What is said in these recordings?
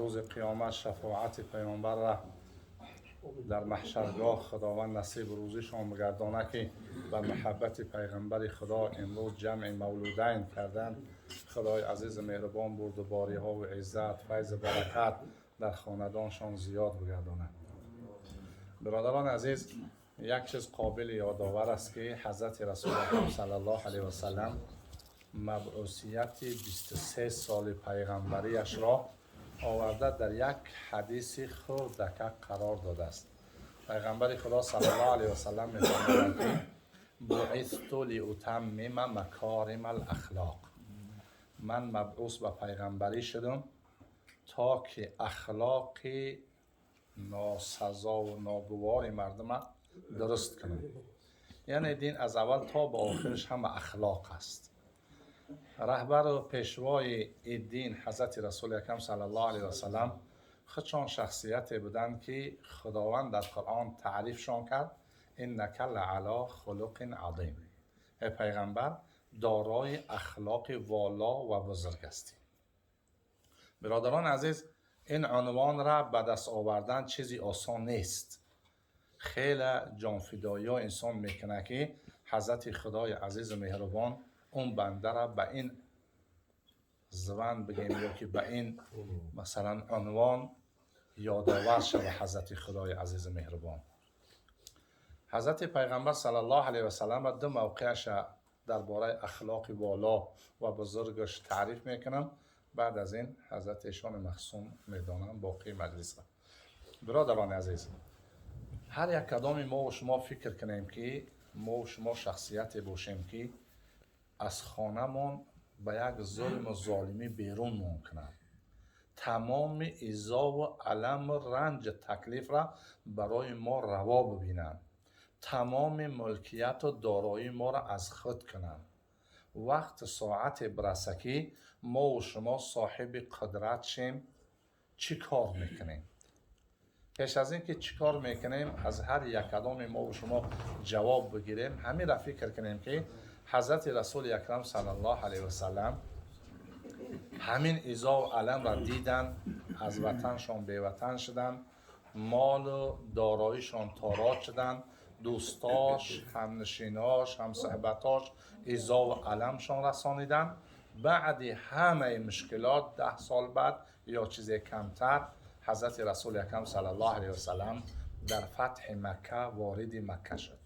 روز قیامت شفاعت پیامبر را در محشرگاه خداوند نصیب روزیشان بگردانه که بر محبت پیغمبر خدا امروز جمع مولودین کردند. خدای عزیز مهربان بردباری ها و عزت فیض برکت در خاندانشان زیاد بگردانه. برادران عزیز، یک چیز قابل یادآور است که حضرت رسول اکرم صلی الله علیه و سلم مبعوثیت 23 سال پیغمبریش را آورده در یک حدیث خود دقیق قرار داده است. پیغمبر خدا صلی الله علیه و سلم می‌فرماید که بعثت لأتمم مکارم الاخلاق، من مبعوث به پیغمبری شدم تا که اخلاق ناسزا و ناگوار مردم درست کنم. یعنی دین از اول تا به آخرش هم اخلاق است. رهبر و پیشوای این دین حضرت رسول اکرم صلی الله علیه و سلم خودشان شخصیتی بودند که خداوند در قرآن تعریفشان کرد: انک لعلی خلق عظیم، ای پیغمبر دارای اخلاق والا و بزرگ هستی. برادران عزیز، این عنوان را به دست آوردن چیزی آسان نیست. خیلی جانفدایی ها انسان میکنه که حضرت خدای عزیز مهربان اون بنده را به این زبان بگیم یا که به این مثلا عنوان یادآور شود حضرت خدای عزیز مهربان. حضرت پیغمبر صلی الله علیه و سلم دو موقعش درباره اخلاق والا و بزرگش تعریف میکنم. بعد از این حضرت ایشان مخصوم میدانم باقی مجلس را. برادران عزیز، هر یک کدام ما و شما فکر کنیم که ما و شما شخصیتی باشیم که از خانه‌مان به یک ظلم و ظالمی بیرون ممکنه. تمام ایذا و الم و رنج تکلیف را برای ما روا ببینند. تمام ملکیت و دارایی ما را از خود کنند. وقت ساعت برسه که ما و شما صاحب قدرت شیم، چی کار میکنیم؟ پیش از این که چی کار میکنیم از هر یک کدام ما و شما جواب بگیریم، همین را فکر کنیم که حضرت رسول اکرم صلی الله علیه و سلم همین ایذا و الم را دیدن، از وطنشان بی وطن شدن، مال و داراییشان تاراج شدن، دوستاش، همنشیناش، همصحبتاش ایذا و المشان رسانیدن. بعد همه مشکلات 10 سال بعد یا چیزی کمتر حضرت رسول اکرم صلی الله علیه و سلم در فتح مکه وارد مکه شد.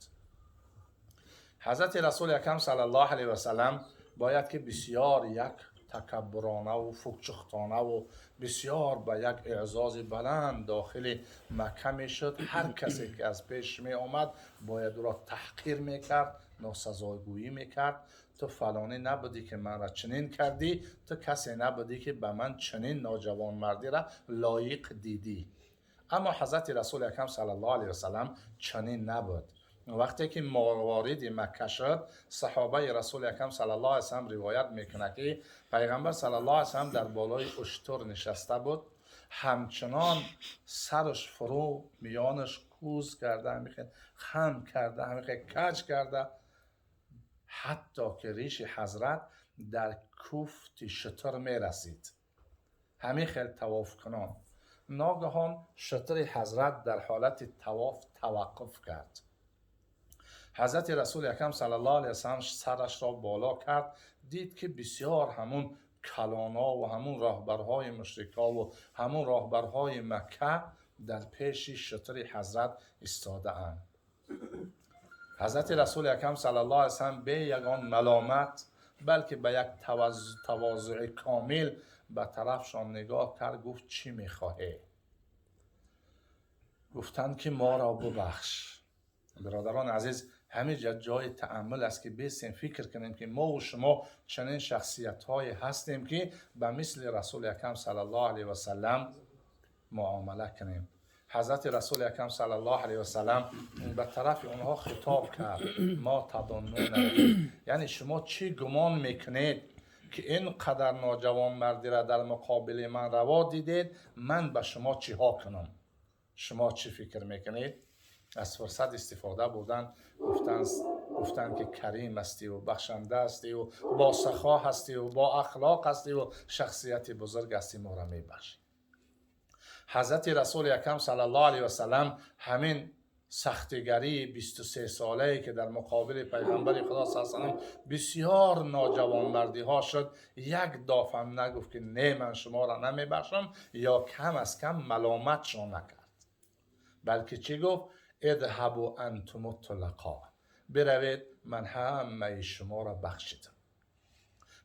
حضرت رسول اکرم صلی الله علیه و سلم باید که بسیار یک تکبرانه و فوکچختانه و بسیار به یک اعزاز بلند داخل مکه می شد. هر کسی که از پیش می آمد باید او را تحقیر می کرد، ناسزاگویی می کرد. تو فلانی نبودی که من را چنین کردی، تو کسی نبودی که به من چنین ناجوان مردی را لایق دیدی. اما حضرت رسول اکرم صلی الله علیه و سلم چنین نبود. وقتی که وارد مکه شد، صحابه رسول اکرم صلی الله علیه و سلم روایت میکنه که پیغمبر صلی الله علیه و سلم در بالای اشتر نشسته بود، همچنان سرش فرو میانش کوز کرده، همیشه خم کرده، همیشه کج کرده، حتی که ریش حضرت در کوفت شتر میرسید. همین خیلی طواف کنان. ناگهان شتر حضرت در حالت طواف توقف کرد. حضرت رسول اکرم صلی الله علیه و سلم سرش را بالا کرد، دید که بسیار همون کلانا و همون راهبرهای مشرکا و همون راهبرهای مکه در پیش شتر حضرت ایستاده اند. حضرت رسول اکرم صلی الله علیه و سلم به یگان ملامت بلکه به یک تواضع کامل به طرفشان نگاه کرد، گفت چی میخواهی؟ گفتند که ما را ببخش. برادران عزیز، همین جای تأمل است که بیستیم فکر کنیم که ما و شما چنین شخصیت های هستیم که به مثل رسول اکرم صلی الله علیه و سلم معامله کنیم. حضرت رسول اکرم صلی الله علیه و سلم به طرف اونها خطاب کرد: ما تظنون، یعنی شما چی گمان میکنید که اینقدر ناجوان مردی را در مقابل من روا دیدید، من به شما چی ها کنم؟ شما چی فکر میکنید؟ از فرصت استفاده بودن گفتن که کریم هستی و بخشنده هستی و با سخا هستی و با اخلاق هستی و شخصیت بزرگ هستی، ما را میبخشی. حضرت رسول اکرم صلی الله علیه و سلم همین سختگیری 23 ساله‌ای که در مقابل پیغمبر خدا صلی الله علیه و سلم بسیار ناجوانمردی ها شد، یک دافم نگفت که نه من شما را نمیبخشم یا کم از کم ملامتشان نکرد، بلکه چی گفت؟ اذهبوا انتم الطلقاء، بروید من همه شما را بخشیدم.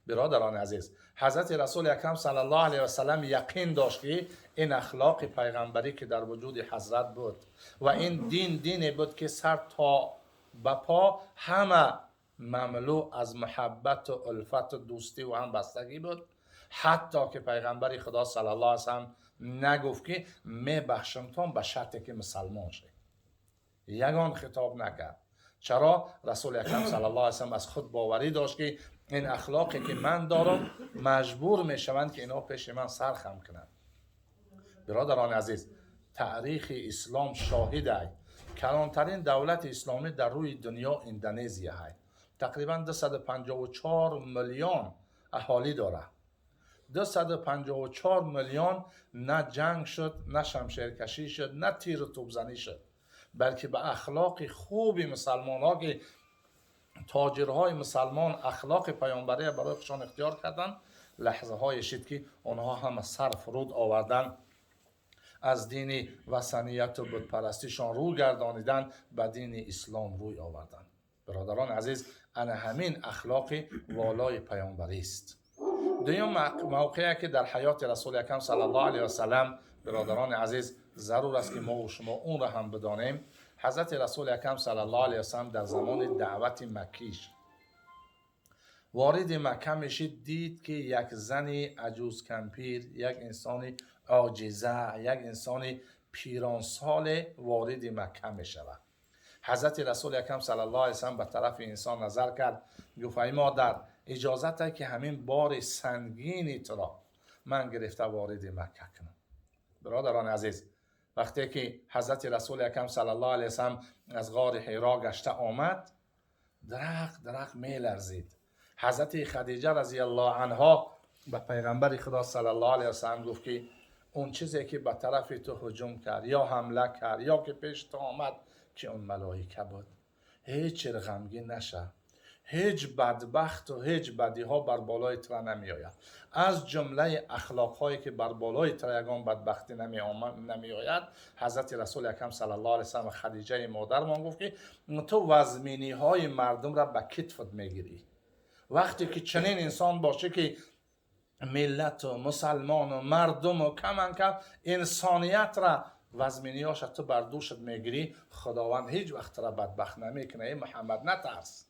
برادران عزیز، حضرت رسول اکرم صلی الله علیه و سلم یقین داشت که این اخلاق پیغمبری که در وجود حضرت بود و این دینی بود که سر تا به پا همه مملو از محبت و الفت و دوستی و همبستگی بود، حتی که پیغمبری خدا صلی الله علیه و سلم نگفت که میبخشمتان به شرطی که مسلمان شید، یگان خطاب نکرد. چرا؟ رسول اکرم صلی الله علیه و سلم از خود باوری داشت که این اخلاقی که من دارم مجبور میشوند که اینا پیش من سرخم کنند. برادران عزیز، تاریخ اسلام شاهد است کلانترین دولت اسلامی در روی دنیا اندونزیا است. تقریبا 254 میلیون اهالی داره. 254 میلیون نه جنگ شد، نه شمشیرکشی شد، نه تیر و توپزنی شد، بلکه به اخلاق خوب مسلمان ها که تاجرهای مسلمان اخلاق پیامبری برای خودشان اختیار کردن، لحظه های شد که آنها هم سر فرود آوردن، از دین وثنیت و بتپرستیشان رو گردانیدن، به دین اسلام روی آوردن. برادران عزیز، انا همین اخلاق والای پیامبری است. دوم موقعی که در حیات رسول اکرم صلی الله علیه و سلم، برادران عزیز، ضرور است که ما و شما اون را هم بدانیم. حضرت رسول اکرم صلی الله علیه و سلم در زمان دعوت مکیش وارد مکه میشید، دید که یک زنی عجوز کمپیر، یک انسان عاجزه، یک انسان پیران سال وارد مکه میشود. حضرت رسول اکرم صلی الله علیه و سلم به طرف انسان نظر کرد، گفت ای مادر، اجازت است که همین بار سنگینی تو را من گرفته وارد مکه کنم. برادران عزیز، وقتی که حضرت رسول اکرم صلی الله علیه و سلم از غار حرا گشته آمد، درخت میلرزید. حضرت خدیجه رضی الله عنها به پیغمبر خدا صلی الله علیه و سلم گفت که اون چیزی که به طرف تو هجوم کرد یا حمله کرد یا که پیش تو آمد که اون ملائکه بود، هیچ غمگین نشه، هیچ بدبخت و هیچ بدی ها بر بالای تو نمی آید. از جمله اخلاق هایی که بر بالای تو یگان بدبختی نمی آید، حضرت رسول اکرم صلی الله علیه و سلم خدیجه مادرمان گفت که تو وزمینی های مردم را به کتفت میگیری. وقتی که چنین انسان باشه که ملت و مسلمان و مردم و کم انسانیت را وزمینیاش تو بر دوشت میگیری، خداوند هیچ وقت را بدبخت نمیکنه. ای محمد نترس.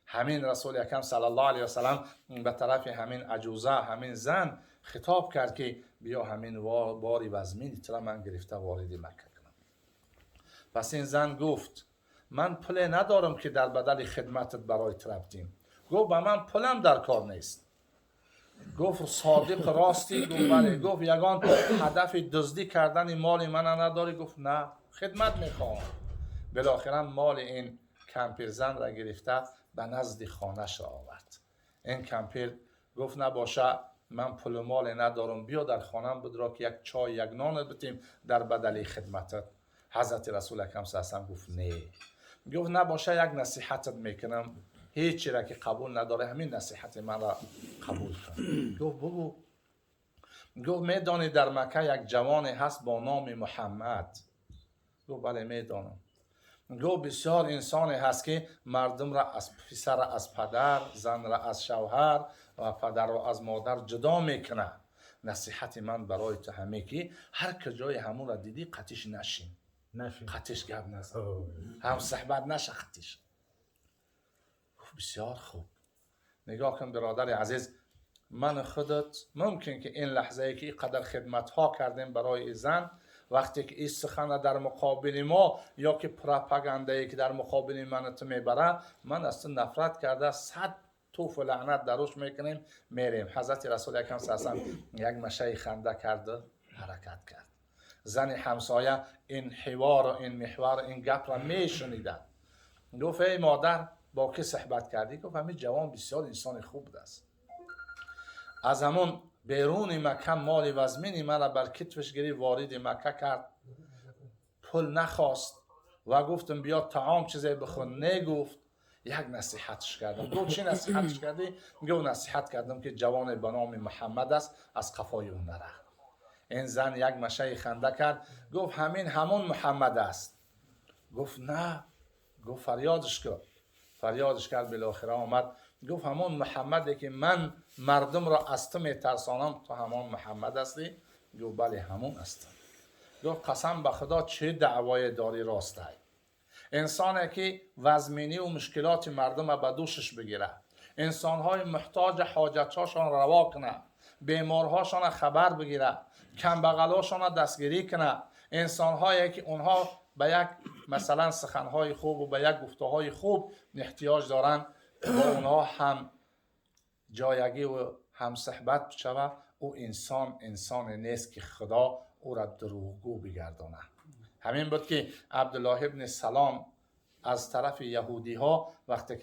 همین رسول اکرم صلی الله علیه و سلم به طرف همین عجوزه، همین زن خطاب کرد که بیا همین باری وزمینی تو را من گرفته وارد مکه کنم. پس این زن گفت من پول ندارم که در بدل خدمتت برای تو رفتیم. گفت به من پولم در کار نیست. گفت صادق راستی؟ گفت بله. گفت یگان هدف دزدی کردن مال من نداری؟ گفت نه، خدمت میخوام. بالاخره مال این کمپیر زن را گرفته به نزد خانه‌اش آورد. این کمپیر گفت نباشه، من پول مال ندارم، بیا در خانم بدرا که یک چای یک نان بتیم در بدل خدمتت. حضرت رسول اکرم صلی الله علیه و سلم گفت نه. گفت نباشه، یک نصیحتت میکنم، هیچی را که قبول نداره همین نصیحت من را قبول کن. گفت بگو. گفت میدانی در مکه یک جوان هست با نام محمد؟ گفت بله میدانم. گفت بسیار انسانی هست که مردم را از پسر از پدر، زن را از شوهر و پدر را از مادر جدا میکنه. نصیحت من برای تو همه که هر کجای همون را دیدی قطیش نشین، قطیش گپ نزن، هم صحبت نشه قطیش. بسیار خوب. نگاه کن برادر عزیز، من خودت ممکن که این لحظه ای که اینقدر خدمت ها کردیم برای زن، وقتی که این سخن در مقابل ما یا که پروپاگاندایی که در مقابل من تو میبره، من از تو نفرت کرده 100 توف و لعنت دروش میکنیم میریم. حضرت رسول اکرم صلی الله علیه و سلم یک مشه خنده کرده، حرکت کرد. زن همسایه این حوار و این محور این گپ را میشنیدن. گفت ای مادر با که صحبت کردی؟ گفت همین جوان بسیار انسان خوب است. از همون بیرون مکه مال وزمینی مرا بر کتفش گرفت وارد مکه کرد. پول نخواست و گفتم بیا طعام چیزی بخور، نگفت. یک نصیحتش کردم. گفت چی نصیحتش کردی؟ گفت نصیحت کردم که جوان به نام محمد است، از قفای اون نره. این زن یک مشه خنده کرد، گفت همون محمد است. گفت نه. گفت فریادش کرد بالاخره آمد. گفت همون محمدی که من مردم را از تو میترسانم، تو همون محمد هستی؟ گفت بله همون هستم. گفت قسم به خدا چه دعوای داری راسته ای؟ انسانی که وزمینی و مشکلات مردم به دوشش بگیره، انسانهای محتاج حاجتشان روا کنه، بیمارهاشان خبر بگیره، کمبغلاشان دستگیری کنه، انسانهایی که اونها به یک مثلا سخنهای خوب و به یک گفته‌های خوب احتیاج دارن، با اونها هم جایگی و هم صحبت شوه. او انسان نیست که خدا او را دروغگو بگردانه. همین بود که عبدالله ابن سلام از طرف یهودی ها وقتی